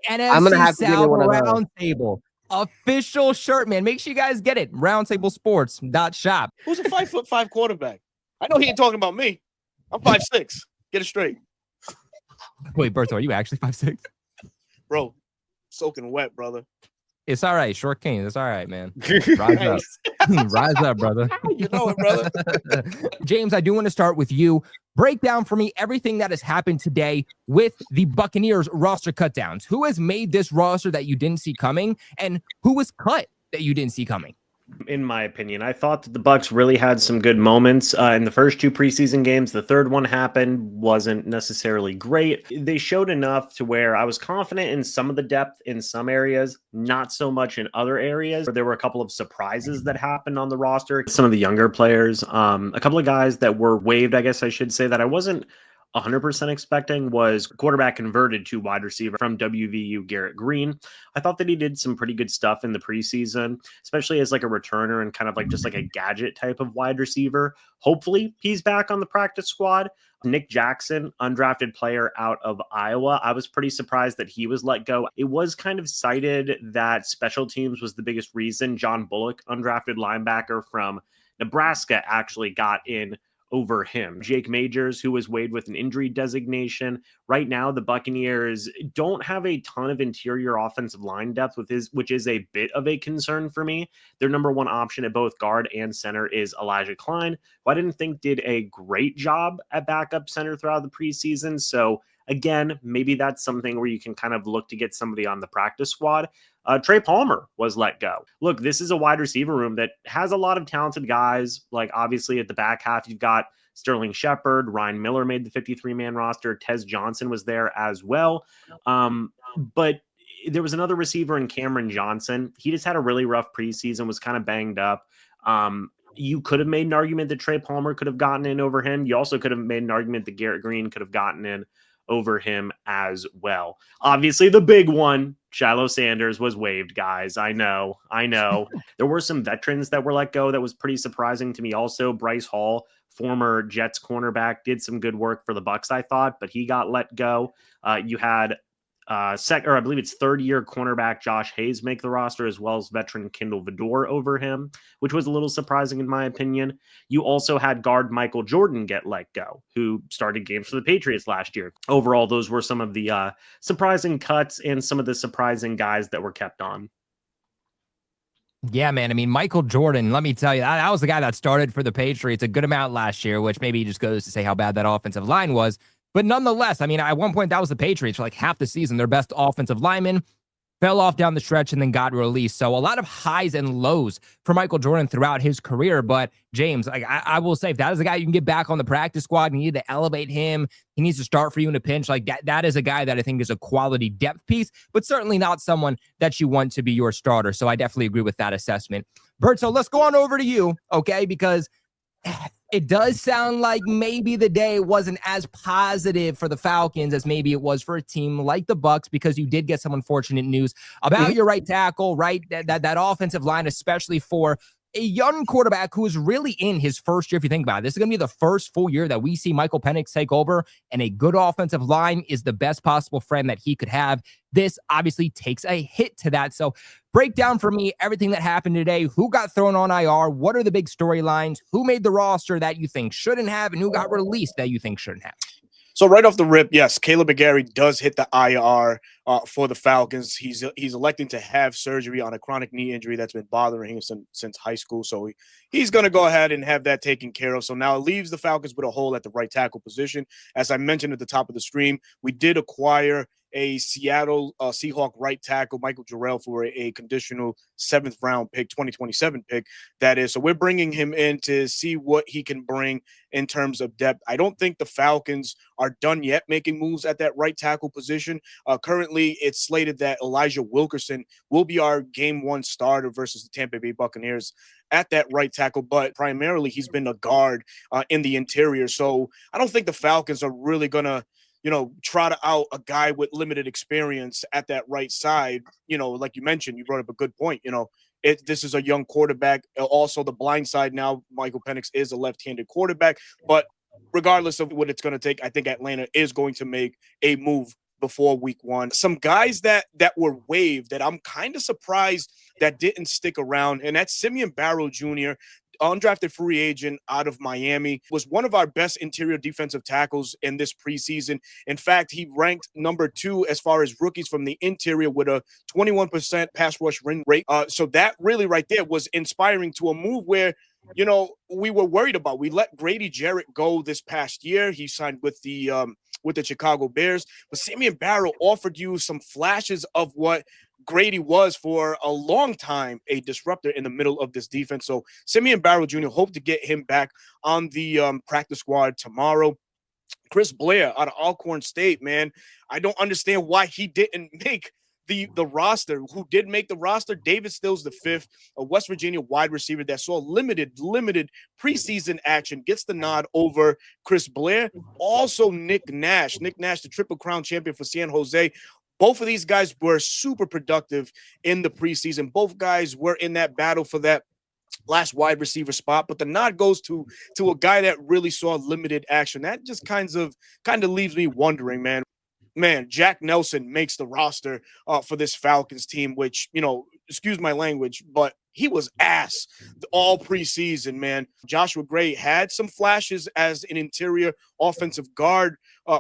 The I'm gonna NFC have to give me South one of those. Roundtable official shirt, man. Make sure you guys get it. Roundtablesports.shop. Who's a 5'5" quarterback? I know he ain't talking about me. I'm 5'6". Get it straight. Wait, Berto, are you actually 5'6"? Bro, soaking wet, brother. It's all right. Short King. It's all right, man. Rise up. Rise up, brother. You know it, brother. James, I do want to start with you. Break down for me everything that has happened today with the Buccaneers roster cutdowns. Who has made this roster that you didn't see coming, and who was cut that you didn't see coming? In my opinion, I thought that the Bucs really had some good moments in the first two preseason games. The third one happened, wasn't necessarily great. They showed enough to where I was confident in some of the depth in some areas, not so much in other areas. There were a couple of surprises that happened on the roster. Some of the younger players, a couple of guys that were waived, I guess I should say, that I wasn't 100% expecting was quarterback converted to wide receiver from WVU, Garrett Green. I thought that he did some pretty good stuff in the preseason, especially as like a returner and kind of like just like a gadget type of wide receiver. Hopefully he's back on the practice squad. Nick Jackson, undrafted player out of Iowa. I was pretty surprised that he was let go. It was kind of cited that special teams was the biggest reason. John Bullock, undrafted linebacker from Nebraska, actually got in over him. Jake Majors, who was waived with an injury designation. Right now, the Buccaneers don't have a ton of interior offensive line depth, which is a bit of a concern for me. Their number one option at both guard and center is Elijah Klein, who I didn't think did a great job at backup center throughout the preseason. So again, maybe that's something where you can kind of look to get somebody on the practice squad. Trey Palmer was let go. Look, this is a wide receiver room that has a lot of talented guys. Like obviously at the back half, you've got Sterling Shepard, Ryan Miller made the 53-man roster. Tez Johnson was there as well. But there was another receiver in Cameron Johnson. He just had a really rough preseason, was kind of banged up. You could have made an argument that Trey Palmer could have gotten in over him. You also could have made an argument that Garrett Green could have gotten in over him as well. Obviously, the big one, Shiloh Sanders, was waived, guys. I know. There were some veterans that were let go. That was pretty surprising to me. Also, Bryce Hall, former Jets cornerback, did some good work for the Bucs, I thought, but he got let go. You had I believe it's third-year cornerback Josh Hayes make the roster, as well as veteran Kendall Vidor over him, which was a little surprising in my opinion. You also had guard Michael Jordan get let go, who started games for the Patriots last year. Overall, those were some of the surprising cuts and some of the surprising guys that were kept on. Yeah, man. I mean, Michael Jordan, let me tell you, that was the guy that started for the Patriots a good amount last year, which maybe just goes to say how bad that offensive line was. But nonetheless, I mean, at one point, that was the Patriots for like half the season. Their best offensive lineman fell off down the stretch and then got released. So a lot of highs and lows for Michael Jordan throughout his career. But James, I will say, if that is a guy you can get back on the practice squad and you need to elevate him, he needs to start for you in a pinch. Like that is a guy that I think is a quality depth piece, but certainly not someone that you want to be your starter. So I definitely agree with that assessment. Bert, so let's go on over to you, okay? Because it does sound like maybe the day wasn't as positive for the Falcons as maybe it was for a team like the Bucs, because you did get some unfortunate news about your right tackle, right? That offensive line, especially for a young quarterback who is really in his first year. If you think about it, this is going to be the first full year that we see Michael Penix take over, and a good offensive line is the best possible friend that he could have. This obviously takes a hit to that. So break down for me everything that happened today. Who got thrown on IR? What are the big storylines? Who made the roster that you think shouldn't have, and who got released that you think shouldn't have? So right off the rip, yes, Caleb McGarry does hit the IR for the Falcons. He's electing to have surgery on a chronic knee injury that's been bothering him since high school. So he's going to go ahead and have that taken care of. So now it leaves the Falcons with a hole at the right tackle position. As I mentioned at the top of the stream, we did acquire a Seattle Seahawk right tackle, Michael Jarrell, for a conditional 7th round pick, 2027 pick, that is. So we're bringing him in to see what he can bring in terms of depth. I don't think the Falcons are done yet making moves at that right tackle position. Currently, it's slated that Elijah Wilkerson will be our game 1 starter versus the Tampa Bay Buccaneers at that right tackle, but primarily he's been a guard in the interior. So I don't think the Falcons are really going to trot out a guy with limited experience at that right side. Like you mentioned, you brought up a good point. This is a young quarterback. Also, the blind side now, Michael Penix is a left-handed quarterback. But regardless of what it's going to take, I think Atlanta is going to make a move before week 1. Some guys that were waived that I'm kind of surprised that didn't stick around, and that's Simeon Barrow Jr., undrafted free agent out of Miami, was one of our best interior defensive tackles in this preseason. In fact, he ranked number 2 as far as rookies from the interior with a 21% pass rush win rate. So that really right there was inspiring to a move where, you know, we were worried about. We let Grady Jarrett go this past year. He signed with the Chicago Bears, but Simeon Barrow offered you some flashes of what Grady was for a long time, a disruptor in the middle of this defense. So Simeon Barrow Jr., hope to get him back on the practice squad tomorrow. Chris Blair out of Alcorn State, man. I don't understand why he didn't make the roster. Who did make the roster? David Stills V, a West Virginia wide receiver that saw limited preseason action, gets the nod over Chris Blair. Also Nick Nash, the Triple Crown champion for San Jose. Both of these guys were super productive in the preseason. Both guys were in that battle for that last wide receiver spot, but the nod goes to a guy that really saw limited action. That just kind of leaves me wondering, man, Jack Nelson makes the roster for this Falcons team, which, you know, excuse my language, but he was ass all preseason, man. Joshua Gray had some flashes as an interior offensive guard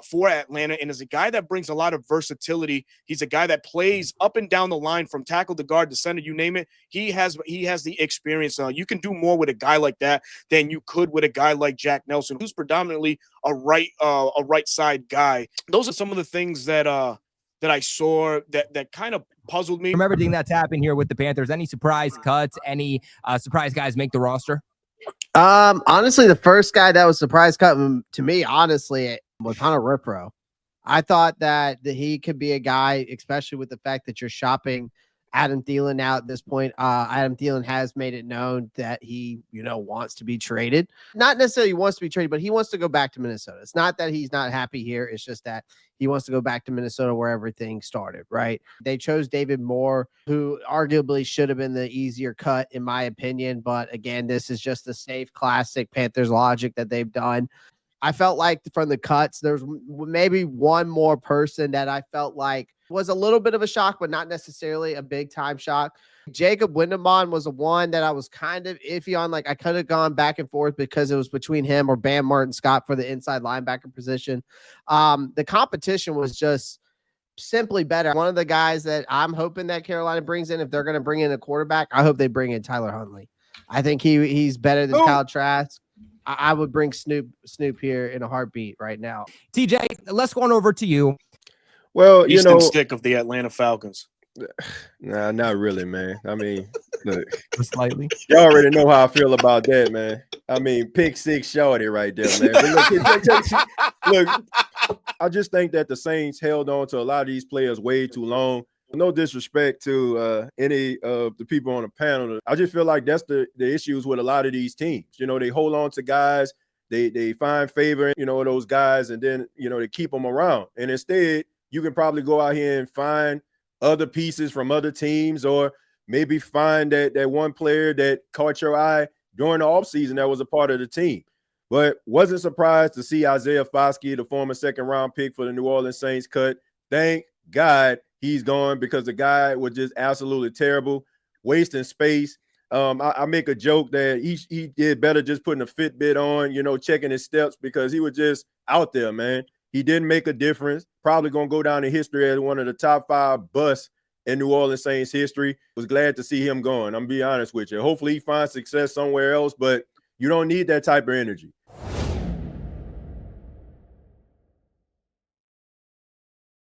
for Atlanta, and is a guy that brings a lot of versatility. He's a guy that plays up and down the line from tackle to guard to center, you name it. He has the experience. You can do more with a guy like that than you could with a guy like Jack Nelson, who's predominantly a right side guy. Those are some of the things that I saw that kind of puzzled me. From everything that's happened here with the Panthers, any surprise cuts, any surprise guys make the roster? Honestly, the first guy that was surprise cut to me, honestly, was Hunter Renfrow. I thought that he could be a guy, especially with the fact that you're shopping Adam Thielen out at this point. Adam Thielen has made it known that he, wants to be traded. Not necessarily wants to be traded, but he wants to go back to Minnesota. It's not that he's not happy here. It's just that he wants to go back to Minnesota where everything started, right? They chose David Moore, who arguably should have been the easier cut, in my opinion. But again, this is just the safe, classic Panthers logic that they've done. I felt like from the cuts, there's maybe one more person that I felt like was a little bit of a shock, but not necessarily a big time shock. Jacob Windemon was the one that I was kind of iffy on. Like, I could have gone back and forth because it was between him or Bam Martin Scott for the inside linebacker position. The competition was just simply better. One of the guys that I'm hoping that Carolina brings in, if they're going to bring in a quarterback, I hope they bring in Tyler Huntley. I think he's better than Kyle Trask. I would bring Snoop here in a heartbeat right now. TJ, let's go on over to you. Well, Easton Stick of the Atlanta Falcons. Nah, not really, man. I mean, look, slightly. You already know how I feel about that, man. I mean, pick six shorty right there, man. But look, I just think that the Saints held on to a lot of these players way too long. No disrespect to any of the people on the panel. I just feel like that's the issues with a lot of these teams. They hold on to guys, they find favor, those guys, and then, they keep them around. And instead, you can probably go out here and find other pieces from other teams, or maybe find that one player that caught your eye during the offseason that was a part of the team. But wasn't surprised to see Isaiah Foskey, the former second-round pick for the New Orleans Saints, cut. Thank God he's gone, because the guy was just absolutely terrible, wasting space. I make a joke that he did better just putting a Fitbit on, checking his steps, because he was just out there, man. He didn't make a difference. Probably going to go down in history as one of the top 5 busts in New Orleans Saints history. Was glad to see him going. I'm being honest with you. Hopefully he finds success somewhere else, but you don't need that type of energy.